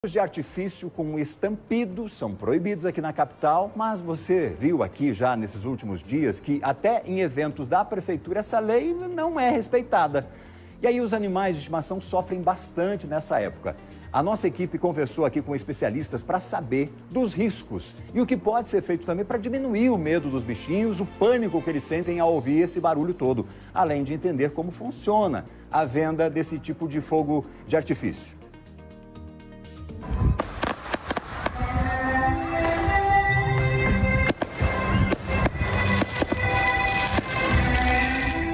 Fogos de artifício com estampido são proibidos aqui na capital, mas você viu aqui já nesses últimos dias que até em eventos da prefeitura essa lei não é respeitada. E aí os animais de estimação sofrem bastante nessa época. A nossa equipe conversou aqui com especialistas para saber dos riscos e o que pode ser feito também para diminuir o medo dos bichinhos, o pânico que eles sentem ao ouvir esse barulho todo, além de entender como funciona a venda desse tipo de fogo de artifício.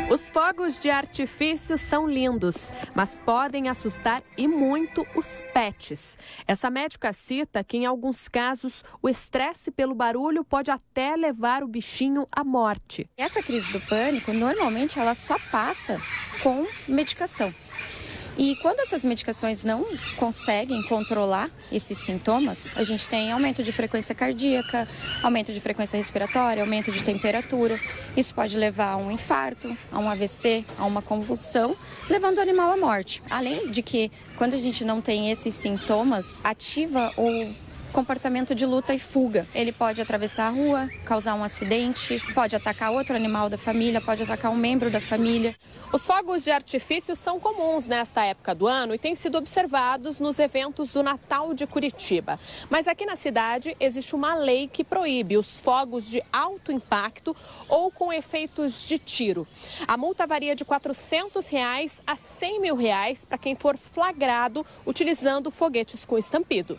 Os fogos de artifício são lindos, mas podem assustar e muito os pets. Essa médica cita que, em alguns casos, o estresse pelo barulho pode até levar o bichinho à morte. Essa crise do pânico, normalmente, ela só passa com medicação. E quando essas medicações não conseguem controlar esses sintomas, a gente tem aumento de frequência cardíaca, aumento de frequência respiratória, aumento de temperatura. Isso pode levar a um infarto, a um AVC, a uma convulsão, levando o animal à morte. Além de que, quando a gente não tem esses sintomas, ativa o comportamento de luta e fuga. Ele pode atravessar a rua, causar um acidente, pode atacar outro animal da família, pode atacar um membro da família. Os fogos de artifício são comuns nesta época do ano e têm sido observados nos eventos do Natal de Curitiba. Mas aqui na cidade existe uma lei que proíbe os fogos de alto impacto ou com efeitos de tiro. A multa varia de R$ 400 a R$ 100 mil para quem for flagrado utilizando foguetes com estampido.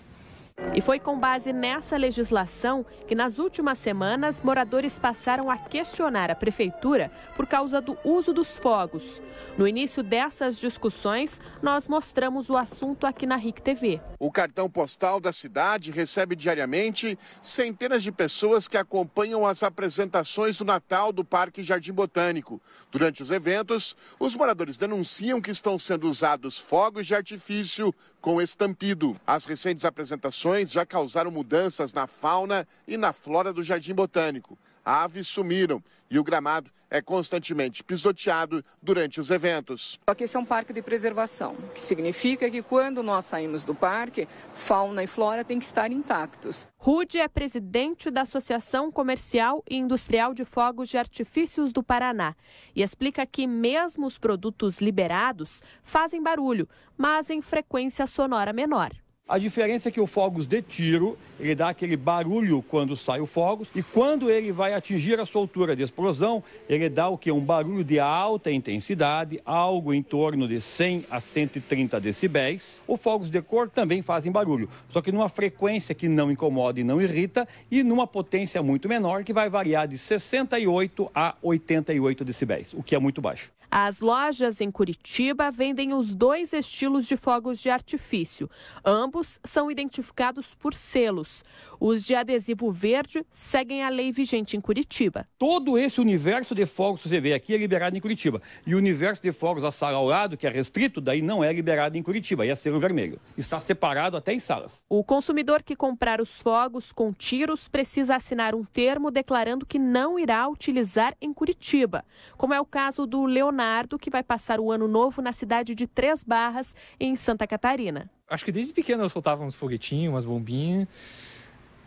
E foi com base nessa legislação que, nas últimas semanas, moradores passaram a questionar a prefeitura por causa do uso dos fogos. No início dessas discussões, nós mostramos o assunto aqui na RIC TV. O cartão postal da cidade recebe diariamente centenas de pessoas que acompanham as apresentações do Natal do Parque Jardim Botânico. Durante os eventos, os moradores denunciam que estão sendo usados fogos de artifício com estampido. As recentes apresentações já causaram mudanças na fauna e na flora do Jardim Botânico. Aves sumiram e o gramado é constantemente pisoteado durante os eventos. Aqui esse é um parque de preservação, que significa que quando nós saímos do parque, fauna e flora têm que estar intactos. Rude é presidente da Associação Comercial e Industrial de Fogos de Artifícios do Paraná e explica que mesmo os produtos liberados fazem barulho, mas em frequência sonora menor. A diferença é que o fogos de tiro, ele dá aquele barulho quando sai o fogos e quando ele vai atingir a sua altura de explosão, ele dá o quê? Um barulho de alta intensidade, algo em torno de 100 a 130 decibéis. Os fogos de cor também fazem barulho, só que numa frequência que não incomoda e não irrita e numa potência muito menor, que vai variar de 68 a 88 decibéis, o que é muito baixo. As lojas em Curitiba vendem os dois estilos de fogos de artifício. Ambos são identificados por selos. Os de adesivo verde seguem a lei vigente em Curitiba. Todo esse universo de fogos que você vê aqui é liberado em Curitiba. E o universo de fogos assalaurados, que é restrito, daí não é liberado em Curitiba, e é selo vermelho. Está separado até em salas. O consumidor que comprar os fogos com tiros precisa assinar um termo declarando que não irá utilizar em Curitiba, como é o caso do Leonardo, que vai passar o ano novo na cidade de Três Barras, em Santa Catarina. Acho que desde pequeno eu soltava uns foguetinhos, umas bombinhas,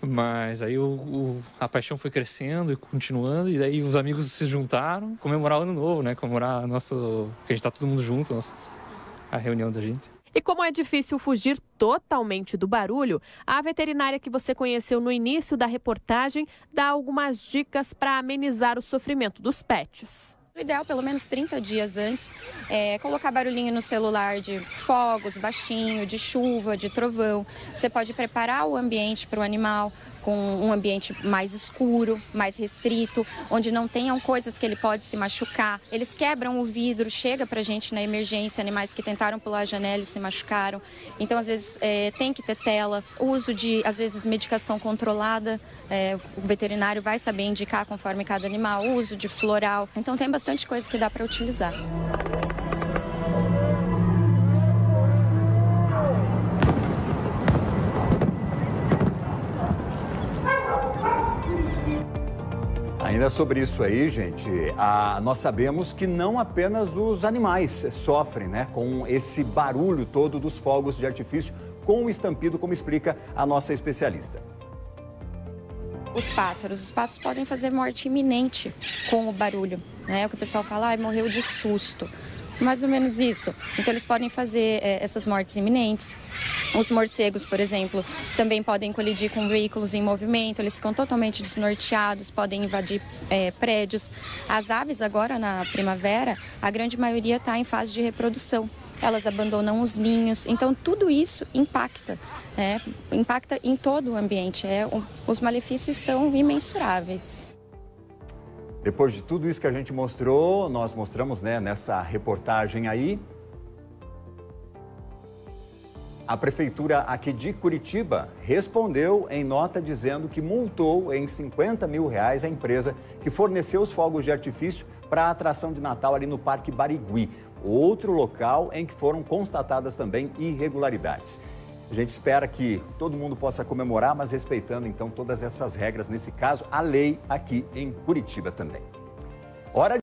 mas aí a paixão foi crescendo e continuando, e daí os amigos se juntaram, comemorar o ano novo, né? Comemorar que a gente tá todo mundo junto, a reunião da gente. E como é difícil fugir totalmente do barulho, a veterinária que você conheceu no início da reportagem dá algumas dicas para amenizar o sofrimento dos pets. O ideal, pelo menos 30 dias antes, é colocar barulhinho no celular de fogos, baixinho, de chuva, de trovão. Você pode preparar o ambiente para o animal com um ambiente mais escuro, mais restrito, onde não tenham coisas que ele pode se machucar. Eles quebram o vidro, chega pra gente na emergência, animais que tentaram pular a janela e se machucaram. Então, às vezes, tem que ter tela. O uso de, às vezes, medicação controlada, o veterinário vai saber indicar conforme cada animal. O uso de floral. Então, tem bastante coisa que dá para utilizar. Ainda sobre isso aí, gente, nós sabemos que não apenas os animais sofrem, né, com esse barulho todo dos fogos de artifício, com o estampido, como explica a nossa especialista. Os pássaros podem fazer morte iminente com o barulho, né? O que o pessoal fala, morreu de susto. Mais ou menos isso. Então, eles podem fazer essas mortes iminentes. Os morcegos, por exemplo, também podem colidir com veículos em movimento, eles ficam totalmente desnorteados, podem invadir prédios. As aves, agora na primavera, a grande maioria está em fase de reprodução. Elas abandonam os ninhos, então tudo isso impacta, impacta em todo o ambiente. Os malefícios são imensuráveis. Depois de tudo isso que a gente mostrou, nós mostramos, nessa reportagem aí, a prefeitura aqui de Curitiba respondeu em nota dizendo que multou em R$50 mil a empresa que forneceu os fogos de artifício para a atração de Natal ali no Parque Barigui, outro local em que foram constatadas também irregularidades. A gente espera que todo mundo possa comemorar, mas respeitando então todas essas regras, nesse caso, a lei aqui em Curitiba também. Hora